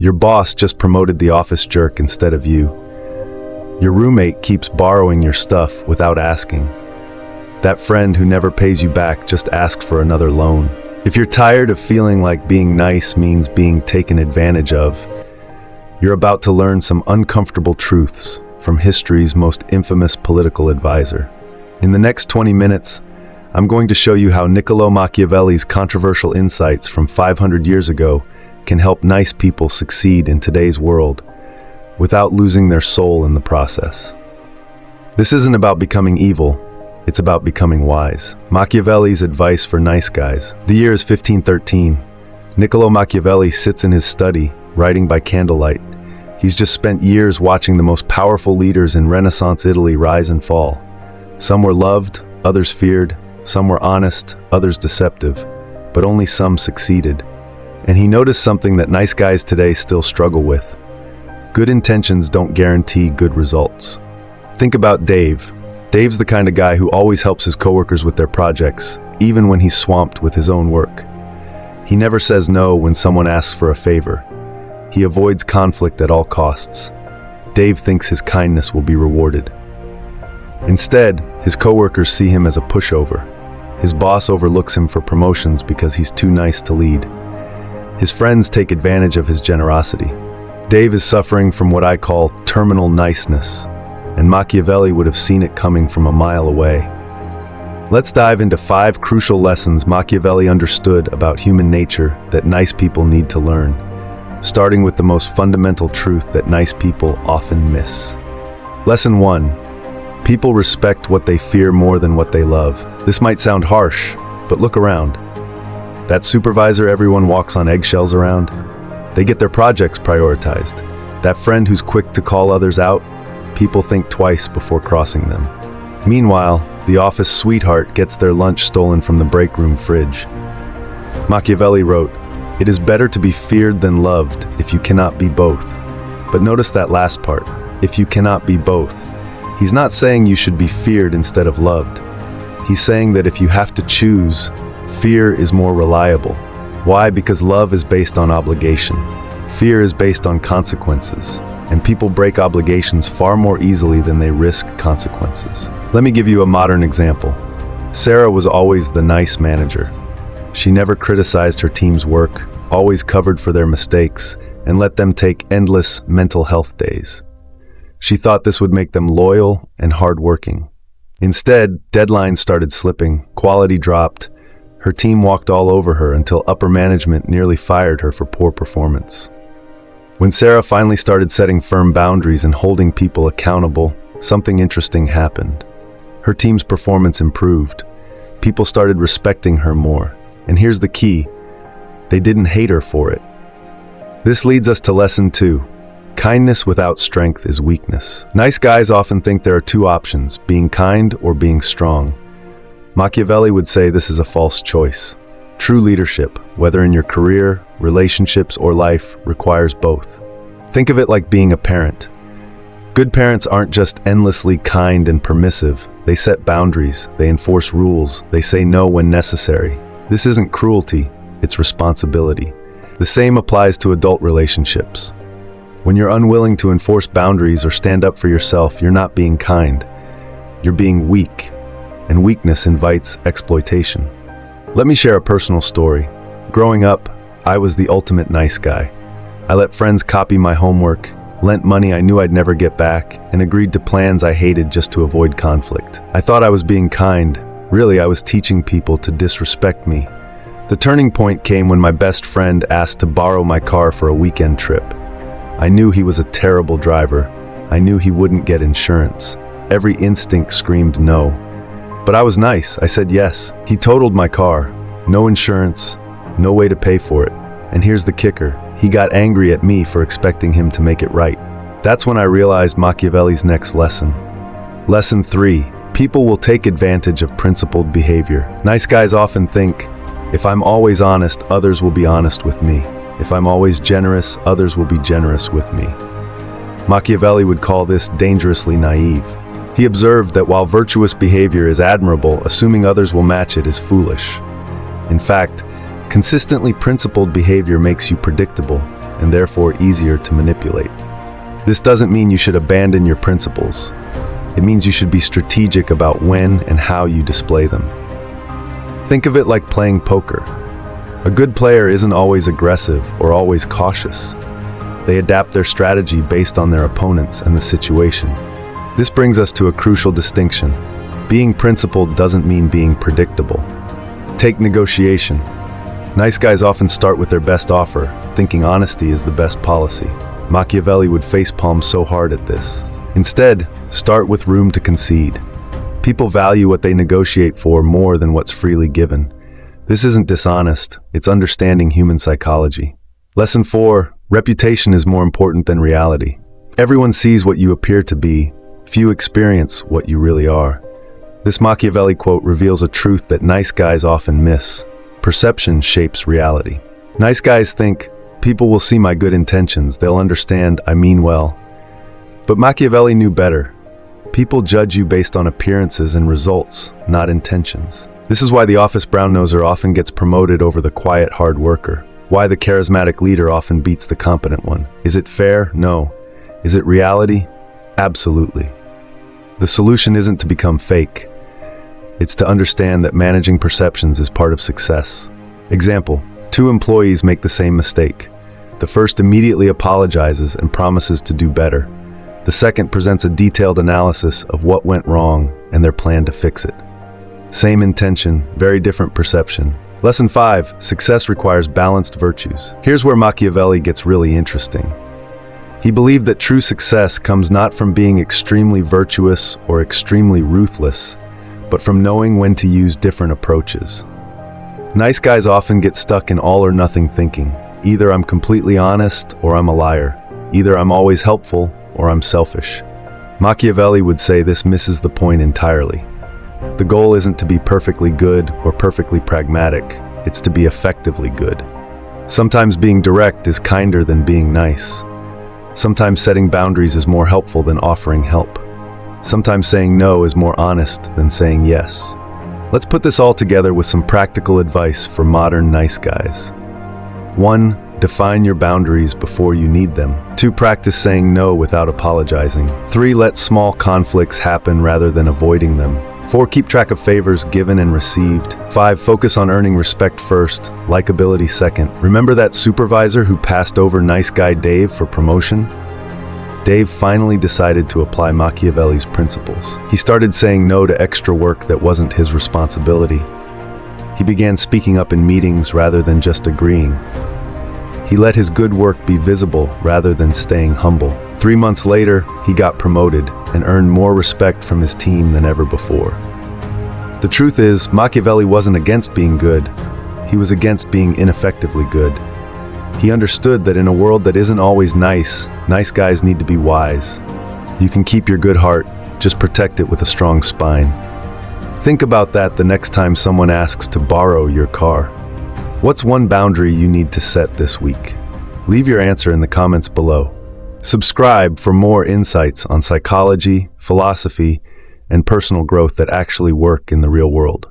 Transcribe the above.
Your boss just promoted the office jerk instead of you. Your roommate keeps borrowing your stuff without asking. That friend who never pays you back just asked for another loan. If you're tired of feeling like being nice means being taken advantage of, you're about to learn some uncomfortable truths from history's most infamous political advisor. In the next 20 minutes, I'm going to show you how Niccolò Machiavelli's controversial insights from 500 years ago can help nice people succeed in today's world without losing their soul in the process. This isn't about becoming evil, it's about becoming wise. Machiavelli's advice for nice guys. The year is 1513. Niccolò Machiavelli sits in his study, writing by candlelight. He's just spent years watching the most powerful leaders in Renaissance Italy rise and fall. Some were loved, others feared, some were honest, others deceptive, but only some succeeded. And he noticed something that nice guys today still struggle with. Good intentions don't guarantee good results. Think about Dave. Dave's the kind of guy who always helps his coworkers with their projects, even when he's swamped with his own work. He never says no when someone asks for a favor. He avoids conflict at all costs. Dave thinks his kindness will be rewarded. Instead, his coworkers see him as a pushover. His boss overlooks him for promotions because he's too nice to lead. His friends take advantage of his generosity. Dave is suffering from what I call terminal niceness, and Machiavelli would have seen it coming from a mile away. Let's dive into 5 crucial lessons Machiavelli understood about human nature that nice people need to learn, starting with the most fundamental truth that nice people often miss. Lesson 1. People respect what they fear more than what they love. This might sound harsh, but look around. That supervisor everyone walks on eggshells around, they get their projects prioritized. That friend who's quick to call others out, people think twice before crossing them. Meanwhile, the office sweetheart gets their lunch stolen from the break room fridge. Machiavelli wrote, "It is better to be feared than loved if you cannot be both." But notice that last part, if you cannot be both. He's not saying you should be feared instead of loved. He's saying that if you have to choose, fear is more reliable. Why? Because love is based on obligation. Fear is based on consequences, and people break obligations far more easily than they risk consequences. Let me give you a modern example. Sarah was always the nice manager. She never criticized her team's work, always covered for their mistakes, and let them take endless mental health days. She thought this would make them loyal and hardworking. Instead, deadlines started slipping, quality dropped. Her team walked all over her until upper management nearly fired her for poor performance. When Sarah finally started setting firm boundaries and holding people accountable, something interesting happened. Her team's performance improved. People started respecting her more. And here's the key: they didn't hate her for it. This leads us to lesson 2. Kindness without strength is weakness. Nice guys often think there are 2 options, being kind or being strong. Machiavelli would say this is a false choice. True leadership, whether in your career, relationships, or life, requires both. Think of it like being a parent. Good parents aren't just endlessly kind and permissive. They set boundaries, they enforce rules, they say no when necessary. This isn't cruelty, it's responsibility. The same applies to adult relationships. When you're unwilling to enforce boundaries or stand up for yourself, you're not being kind. You're being weak, and weakness invites exploitation. Let me share a personal story. Growing up, I was the ultimate nice guy. I let friends copy my homework, lent money I knew I'd never get back, and agreed to plans I hated just to avoid conflict. I thought I was being kind. Really, I was teaching people to disrespect me. The turning point came when my best friend asked to borrow my car for a weekend trip. I knew he was a terrible driver. I knew he wouldn't get insurance. Every instinct screamed no. But I was nice. I said yes. He totaled my car. No insurance, no way to pay for it. And here's the kicker. He got angry at me for expecting him to make it right. That's when I realized Machiavelli's next lesson. Lesson 3. People will take advantage of principled behavior. Nice guys often think, if I'm always honest, others will be honest with me. If I'm always generous, others will be generous with me. Machiavelli would call this dangerously naive. He observed that while virtuous behavior is admirable, assuming others will match it is foolish. In fact, consistently principled behavior makes you predictable, and therefore easier to manipulate. This doesn't mean you should abandon your principles. It means you should be strategic about when and how you display them. Think of it like playing poker. A good player isn't always aggressive or always cautious. They adapt their strategy based on their opponents and the situation. This brings us to a crucial distinction. Being principled doesn't mean being predictable. Take negotiation. Nice guys often start with their best offer, thinking honesty is the best policy. Machiavelli would facepalm so hard at this. Instead, start with room to concede. People value what they negotiate for more than what's freely given. This isn't dishonest, it's understanding human psychology. Lesson 4, reputation is more important than reality. Everyone sees what you appear to be, few experience what you really are. This Machiavelli quote reveals a truth that nice guys often miss. Perception shapes reality. Nice guys think, people will see my good intentions, they'll understand I mean well. But Machiavelli knew better. People judge you based on appearances and results, not intentions. This is why the office brown-noser often gets promoted over the quiet hard worker. Why the charismatic leader often beats the competent one. Is it fair? No. Is it reality? Absolutely. The solution isn't to become fake. It's to understand that managing perceptions is part of success. Example, 2 employees make the same mistake. The first immediately apologizes and promises to do better. The second presents a detailed analysis of what went wrong and their plan to fix it. Same intention, very different perception. Lesson 5, success requires balanced virtues. Here's where Machiavelli gets really interesting. He believed that true success comes not from being extremely virtuous or extremely ruthless, but from knowing when to use different approaches. Nice guys often get stuck in all or nothing thinking. Either I'm completely honest or I'm a liar. Either I'm always helpful or I'm selfish. Machiavelli would say this misses the point entirely. The goal isn't to be perfectly good or perfectly pragmatic, it's to be effectively good. Sometimes being direct is kinder than being nice. Sometimes setting boundaries is more helpful than offering help. Sometimes saying no is more honest than saying yes. Let's put this all together with some practical advice for modern nice guys. 1. Define your boundaries before you need them. 2. Practice saying no without apologizing. 3. Let small conflicts happen rather than avoiding them. 4. Keep track of favors given and received. 5. Focus on earning respect first, likability second. Remember that supervisor who passed over nice guy Dave for promotion? Dave finally decided to apply Machiavelli's principles. He started saying no to extra work that wasn't his responsibility. He began speaking up in meetings rather than just agreeing. He let his good work be visible rather than staying humble. 3 months later, he got promoted and earned more respect from his team than ever before. The truth is, Machiavelli wasn't against being good. He was against being ineffectively good. He understood that in a world that isn't always nice, nice guys need to be wise. You can keep your good heart, just protect it with a strong spine. Think about that the next time someone asks to borrow your car. What's one boundary you need to set this week? Leave your answer in the comments below. Subscribe for more insights on psychology, philosophy, and personal growth that actually work in the real world.